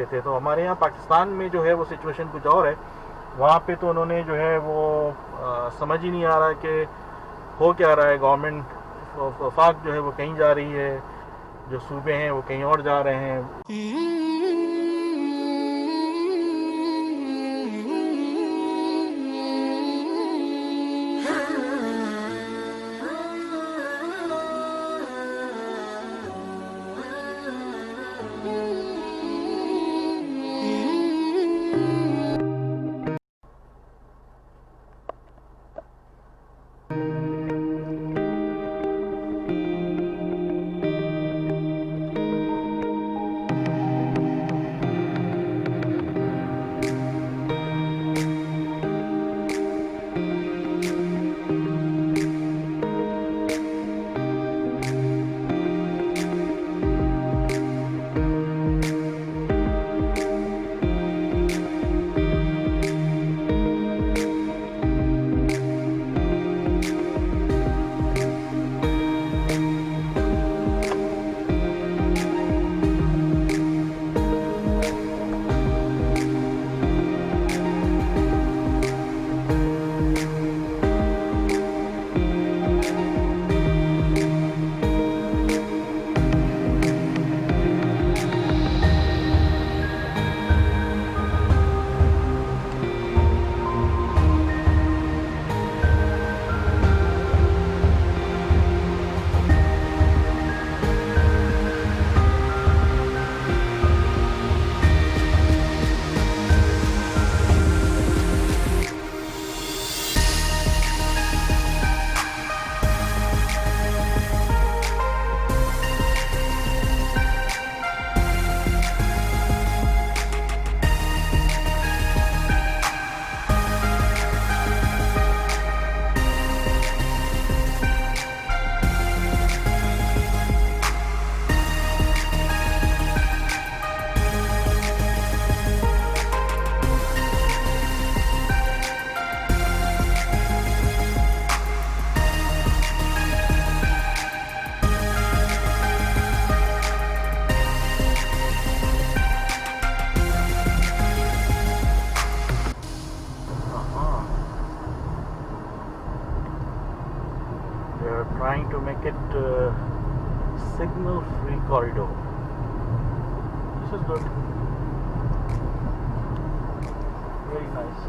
تھے. تو ہمارے یہاں پاکستان میں جو ہے وہ سچویشن کچھ اور ہے. وہاں پہ تو انہوں نے جو ہے وہ سمجھ ہی نہیں آ رہا کہ ہو کیا رہا ہے. گورنمنٹ وفاق جو ہے وہ کہیں جا رہی ہے, جو صوبے ہیں وہ کہیں اور جا رہے ہیں. Trying to make it signal free corridor. This is good. Very nice.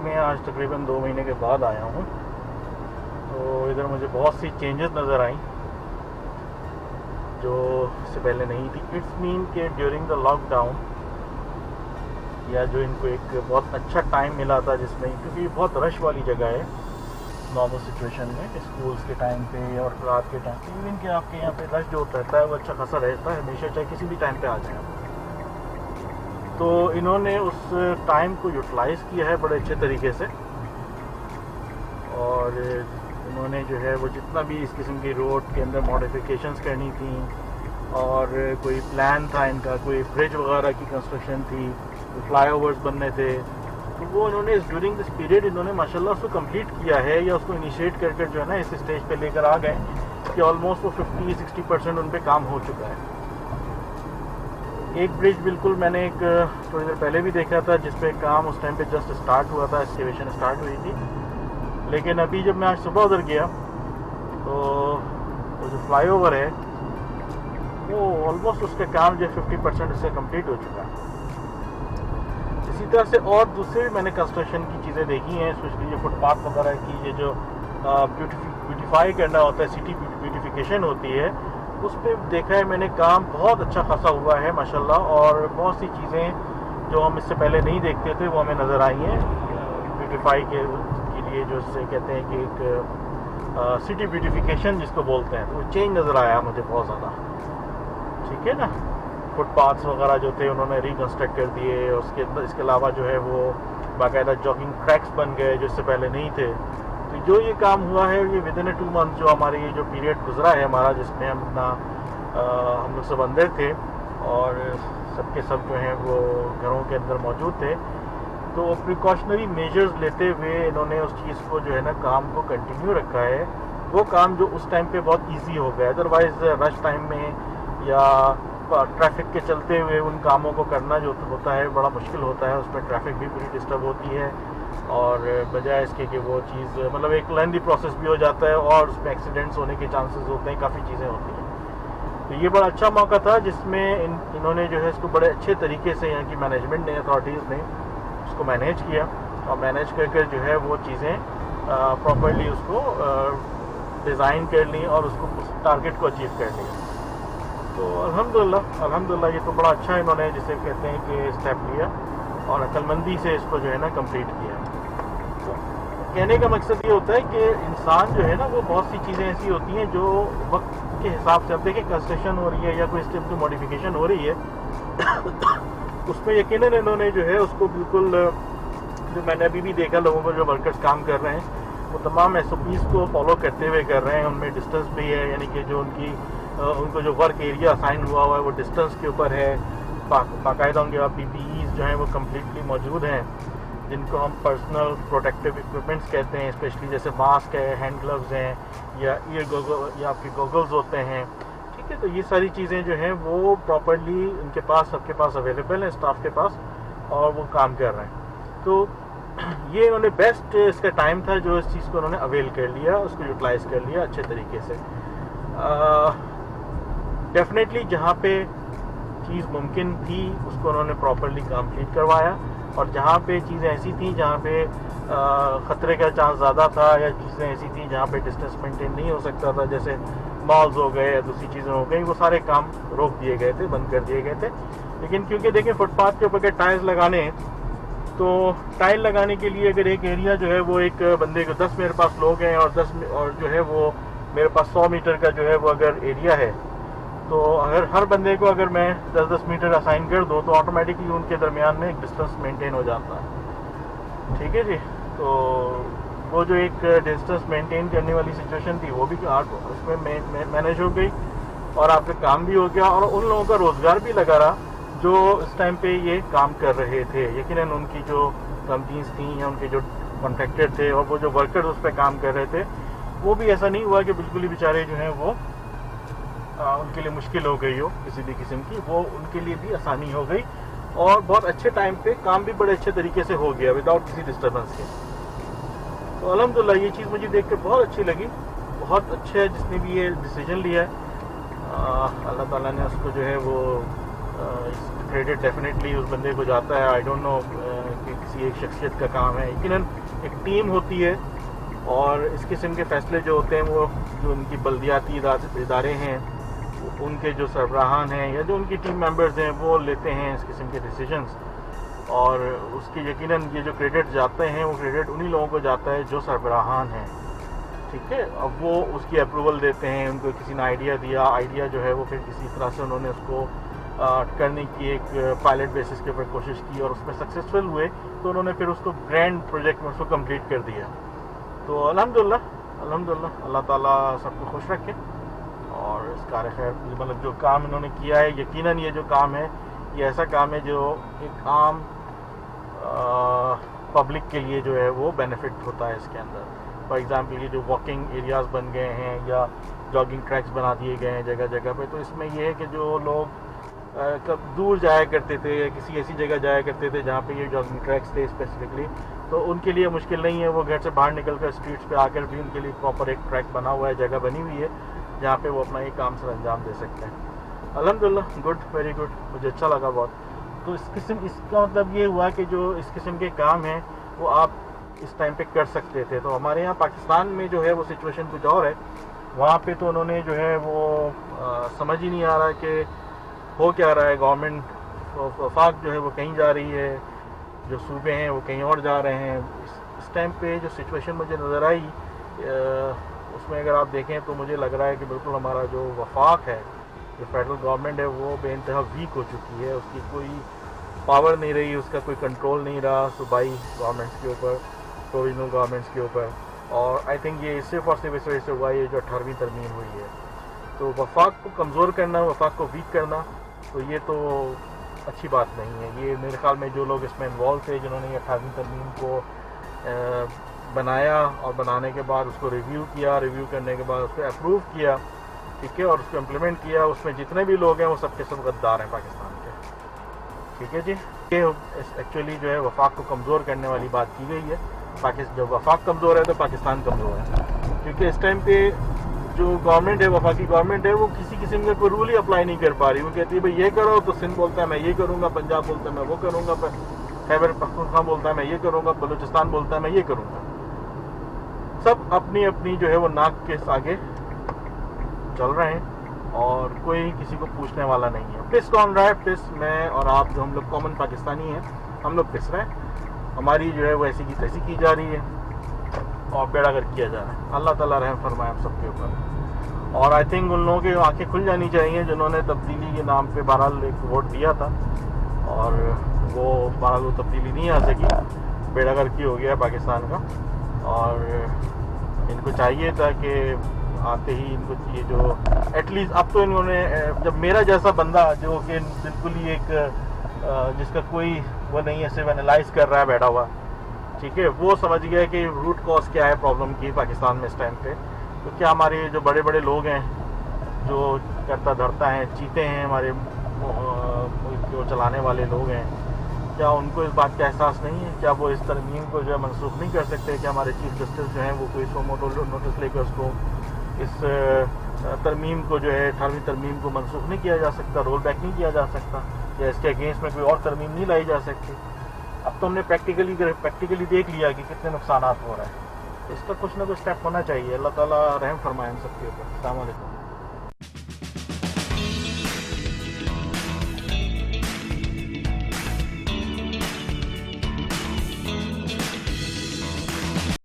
میں آج تقریباً 2 مہینے کے بعد آیا ہوں. تو ادھر مجھے بہت سی چینجز نظر آئیں جو اس سے پہلے نہیں تھی. اٹس مین کہ ڈیورنگ دا لاک ڈاؤن یا جو ان کو ایک بہت اچھا ٹائم ملا تھا جس میں, کیونکہ یہ بہت رش والی جگہ ہے نارمل سچویشن میں, اسکولس کے ٹائم پہ اور رات کے ٹائم پہ, ایون کہ آپ کے یہاں پہ رش جو رہتا ہے وہ اچھا خاصا رہتا ہے ہمیشہ, چاہے کسی بھی ٹائم پہ آ جائیں آپ. تو انہوں نے اس ٹائم کو یوٹیلائز کیا ہے بڑے اچھے طریقے سے, اور انہوں نے جو ہے وہ جتنا بھی اس قسم کی روڈ کے اندر ماڈیفیکیشنز کرنی تھیں اور کوئی پلان تھا ان کا, کوئی برج وغیرہ کی کنسٹرکشن تھی, فلائی اوورز بننے تھے, تو وہ انہوں نے ڈیورنگ دس پیریڈ انہوں نے ماشاء اللہ اس کو کمپلیٹ کیا ہے, یا اس کو انیشیٹ کر کے جو ہے نا اس اسٹیج پہ لے کر آ گئے کہ آلموسٹ وہ 50-60% ان پہ کام ہو چکا ہے. ایک برج بالکل میں نے ایک تھوڑی دیر پہلے بھی دیکھا تھا جس پہ کام اس ٹائم پہ جسٹ اسٹارٹ ہوا تھا, ایکسکیویشن اسٹارٹ ہوئی تھی, لیکن ابھی جب میں آج صبح ادھر گیا تو وہ جو فلائی اوور ہے وہ آلموسٹ اس کا کام جو 50% اس سے کمپلیٹ ہو چکا ہے. اسی طرح سے اور دوسرے بھی میں نے کنسٹرکشن کی چیزیں دیکھی ہیں, اسپیشلی یہ فٹ پاتھ وغیرہ کی, یہ جو بیوٹیفائی کرنا ہوتا ہے, سٹی بیوٹیفیکیشن ہوتی ہے, اس پہ دیکھا ہے میں نے کام بہت اچھا خاصا ہوا ہے ماشاءاللہ. اور بہت سی چیزیں जो हम इससे पहले नहीं देखते थे वो हमें नज़र आई हैं ब्यूटीफाई के लिए, जो इससे कहते हैं कि एक सिटी ब्यूटिफिकेशन जिसको बोलते हैं, तो वो चेंज नज़र आया मुझे बहुत ज़्यादा। ठीक है ना, फुटपाथ्स वगैरह जो थे उन्होंने रिकन्स्ट्रक्ट कर दिए, इसके अलावा जो है वो बाकायदा जॉगिंग ट्रैक्स बन गए जो इससे पहले नहीं थे। तो जो ये काम हुआ है ये विद इन 2 मंथ जो हमारे ये जो पीरियड गुजरा है हमारा, जिसमें हम लोग सब अंदर थे और सबके सब जो हैं वो घरों के अंदर मौजूद थे, तो प्रिकॉशनरी मेजर्स लेते हुए इन्होंने उस चीज़ को जो है ना काम को कंटिन्यू रखा है। वो काम जो उस टाइम पे बहुत इजी हो गया, अदरवाइज़ रश टाइम में या ट्रैफिक के चलते हुए उन कामों को करना जो होता है बड़ा मुश्किल होता है, उसमें ट्रैफिक भी पूरी डिस्टर्ब होती है और बजाय इसके कि वो चीज़ मतलब एक लेंथी प्रोसेस भी हो जाता है और उसमें एक्सीडेंट्स होने के चांसेस होते हैं, काफ़ी चीज़ें होती हैं। तो ये बड़ा अच्छा मौका था जिसमें इन्होंने जो है इसको बड़े अच्छे तरीके से यहाँ की मैनेजमेंट ने, अथॉरिटीज़ ने उसको मैनेज किया और मैनेज कर जो है वो चीज़ें प्रॉपरली उसको डिज़ाइन कर ली और उसको उस टारगेट को अचीव कर लिया। तो अल्हम्दुलिल्लाह ये तो बड़ा अच्छा इन्होंने जिसे कहते हैं कि स्टेप लिया और अक्लमंदी से इसको जो है ना कंप्लीट किया। तो कहने का मकसद ये होता है कि इंसान जो है ना वो बहुत सी चीज़ें ऐसी होती हैं जो वक्त के हिसाब से, अब देखिए कंस्ट्रक्शन हो रही है या कोई स्टेप की मॉडिफिकेशन हो रही है उसमें यकीनन इन्होंने जो है उसको बिल्कुल, जो मैंने अभी भी देखा लोगों को जो वर्कर्स काम कर रहे हैं वो तमाम SOPs को फॉलो करते हुए कर रहे हैं। उनमें डिस्टेंस भी है, यानी कि जो उनको जो वर्क एरिया असाइन हुआ है वो डिस्टेंस के ऊपर है, बाकायदा उनके पास PPEs जो हैं वो कम्प्लीटली मौजूद हैं, जिनको हम पर्सनल प्रोटेक्टिव इक्विपमेंट्स कहते हैं, स्पेशली जैसे मास्क है, हैंड ग्लव्स हैं या ईयर गॉगल या आपके गॉगल्स होते हैं। ठीक है, तो ये सारी चीज़ें जो हैं वो प्रॉपरली उनके पास, सबके पास अवेलेबल हैं, स्टाफ के पास, और वो काम कर रहे हैं। तो ये उन्होंने बेस्ट इसका टाइम था जो इस चीज़ को उन्होंने अवेल कर लिया, उसको यूटिलाइज़ कर लिया अच्छे तरीके से। डेफिनेटली जहाँ पे चीज़ मुमकिन थी उसको उन्होंने प्रॉपरली कंप्लीट करवाया, और जहाँ पे चीज़ें ऐसी थी जहाँ पे ख़तरे का चांस ज़्यादा था या चीज़ें ऐसी थी जहाँ पे डिस्टेंस मेंटेन नहीं हो सकता था, जैसे मॉल्स हो गए या दूसरी चीज़ें हो गई, वो सारे काम रोक दिए गए थे, बंद कर दिए गए थे। लेकिन क्योंकि देखें फुटपाथ के ऊपर के टाइल्स लगाने, तो टाइल लगाने के लिए अगर एक एरिया जो है वो एक बंदे को 10 मेरे पास लोग हैं और जो है वो मेरे पास 100 मीटर का जो है वो अगर एरिया है, तो अगर हर बंदे को अगर मैं 10-10 मीटर असाइन कर दूँ तो ऑटोमेटिकली उनके दरमियान में एक डिस्टेंस मेंटेन हो जाता है। ठीक है जी, तो वो जो एक डिस्टेंस मेंटेन करने वाली सिचुएशन थी वो भी उसमें मैनेज हो गई और आपका काम भी हो गया, और उन लोगों का रोज़गार भी लगा रहा जो इस टाइम पे ये काम कर रहे थे। यकीनन उनकी जो कंपनीज थी या उनके जो कॉन्ट्रैक्टर थे और वो जो वर्कर्स उस पर काम कर रहे थे, वो भी ऐसा नहीं हुआ कि बिल्कुल ही बेचारे जो हैं वो उनके लिए मुश्किल हो गई हो किसी भी किस्म की, वो उनके लिए भी आसानी हो गई और बहुत अच्छे टाइम पे काम भी बड़े अच्छे तरीके से हो गया विदाउट किसी डिस्टर्बेंस के। तो अल्हम्दुलिल्लाह ये चीज़ मुझे देख कर बहुत अच्छी लगी, बहुत अच्छा है जिसने भी ये डिसीजन लिया है। अल्लाह ताला ने उसको जो है वो क्रेडिट डेफिनेटली उस बंदे को जाता है। आई डोंट नो कि किसी एक शख्सियत का काम है, यकीनन एक टीम होती है और इस किस्म के फ़ैसले जो होते हैं वो जो उनकी बल्दियाती इदारे हैं उनके जो सरबराहान हैं या जो उनकी टीम मेंबर्स हैं वो लेते हैं इस किस्म के डिसीजंस, और उसके यकीनन ये जो क्रेडिट जाते हैं वो क्रेडिट उन्हीं लोगों को जाता है जो सरबराहान हैं। ठीक है, अब वो उसकी अप्रूवल देते हैं, उनको किसी ने आइडिया दिया, आइडिया जो है वो फिर किसी तरह से उन्होंने उसको करने की एक पायलट बेसिस के ऊपर कोशिश की और उसमें सक्सेसफुल हुए, तो उन्होंने फिर उसको ग्रैंड प्रोजेक्ट में उसको कंप्लीट कर दिया। तो अल्हम्दुलिल्लाह अल्लाह ताला सबको खुश रखे और इस कार खैर, मतलब जो काम इन्होंने किया है, यकीनन ये जो काम है ये ऐसा काम है जो एक आम पब्लिक के लिए जो है वो बेनिफिट होता है इसके अंदर। फॉर एग्ज़ाम्पल ये जो वॉकिंग एरियाज़ बन गए हैं या जॉगिंग ट्रैक्स बना दिए गए हैं जगह जगह पे, तो इसमें ये है कि जो लोग कब दूर जाया करते थे या किसी ऐसी जगह जाया करते थे जहाँ पे ये जॉगिंग ट्रैक्स थे स्पेसिफिकली, तो उनके लिए मुश्किल नहीं है, वो घर से बाहर निकल कर स्ट्रीट्स पे आकर भी उनके लिए प्रॉपर एक ट्रैक बना हुआ है, जगह बनी हुई है जहाँ पे वो अपना ये काम सर अंजाम दे सकते हैं। अल्हम्दुलिल्लाह, गुड, वेरी गुड, मुझे अच्छा लगा बहुत। तो इसका मतलब ये हुआ कि जो इस किस्म के काम हैं वो आप इस टाइम पे कर सकते थे। तो हमारे यहाँ पाकिस्तान में जो है वो सिचुएशन कुछ और है, वहाँ पे तो उन्होंने जो है वो समझ ही नहीं आ रहा कि हो क्या रहा है। गवर्नमेंट वफाक जो है वो कहीं जा रही है, जो सूबे हैं वो कहीं और जा रहे हैं. इस टाइम पे जो सिचुएशन मुझे नज़र आई उसमें अगर आप देखें तो मुझे लग रहा है कि बिल्कुल हमारा जो वफाक है, जो फेडरल गवर्नमेंट है, वो बेइंतहा वीक हो चुकी है. उसकी कोई पावर नहीं रही, उसका कोई कंट्रोल नहीं रहा सूबाई गवर्नमेंट्स के ऊपर, प्रोविजनल गवर्नमेंट्स के ऊपर. और आई थिंक ये सिर्फ और सिर्फ इस वजह से हुआ ये जो 18वीं तरमीम हुई है. तो वफाक को कमज़ोर करना, वफाक को वीक करना, तो ये तो अच्छी बात नहीं है. ये मेरे ख्याल में जो लोग इसमें इन्वॉल्व थे, जिन्होंने ये 18वीं तरमीम को बनाया और बनाने के बाद उसको रिव्यू किया, रिव्यू करने के बाद उसको अप्रूव किया, ठीक है, और उसको इम्प्लीमेंट किया, उसमें जितने भी लोग हैं वो सब के सब गद्दार हैं पाकिस्तान के. ठीक है जी, ये एक्चुअली जो है वफाक को कमज़ोर करने वाली बात की गई है. जब वफाक कमज़ोर है तो पाकिस्तान कमज़ोर है, क्योंकि इस टाइम पे जो गवर्नमेंट है, वफाकी गवर्नमेंट है, वो किसी किस्म का कोई रूल ही अप्लाई नहीं कर पा रही. वो कहती है भाई ये करो, तो सिंध बोलता है मैं ये करूँगा, पंजाब बोलता है मैं वो करूँगा, खैबर पख्तूनख्वा बोलता है मैं ये करूँगा, बलूचिस्तान बोलता है मैं ये करूँगा. सब अपनी अपनी जो है वो नाक के आगे चल रहे हैं और कोई किसी को पूछने वाला नहीं है. पिस कौन रहा है? पिस मैं और आप, जो हम लोग कॉमन पाकिस्तानी हैं, हम लोग पिस रहे हैं. हमारी जो है वो ऐसी की तैसी की जा रही है और बेड़ागर किया जा रहा है. अल्लाह ताला रहम फरमाए हम सबके ऊपर. और आई थिंक उन लोगों की आंखें खुल जानी चाहिए जिन्होंने तब्दीली के नाम पे बहरहाल एक वोट दिया था और वो बहरहाल वो तब्दीली नहीं आ सकी, बेड़ागर की हो गया पाकिस्तान का. और इनको चाहिए था कि आते ही इनको ये जो एटलीस्ट अब तो इन्होंने, जब मेरा जैसा बंदा जो कि बिल्कुल ही एक जिसका कोई वो नहीं है, सिर्फ एनालाइज कर रहा है बैठा हुआ, ठीक है, वो समझ गया कि रूट कॉज क्या है प्रॉब्लम की पाकिस्तान में इस टाइम पे. तो क्या हमारे जो बड़े बड़े लोग हैं, जो करता धरता हैं, चीते हैं, हमारे जो चलाने वाले लोग हैं, क्या उनको इस बात का एहसास नहीं है? क्या वो इस तरमीम को जो है मनसूख नहीं कर सकते? कि हमारे चीफ जस्टिस जो हैं वो कोई सो मोटो नोटिस लेकर उसको इस तरमीम को जो है 18वीं तरमीम को मनसूख नहीं किया जा सकता, रोल बैक नहीं किया जा सकता, या इसके अगेंस्ट में कोई और तरमीम नहीं लाई जा सकती? अब तो हमने प्रैक्टिकली देख लिया कि कितने नुकसान हो रहे हैं. इसका कुछ ना कुछ स्टेप होना चाहिए. अल्लाह ताला रहम फरमाए हम सबके ऊपर. अस्सलाम वालेकुम.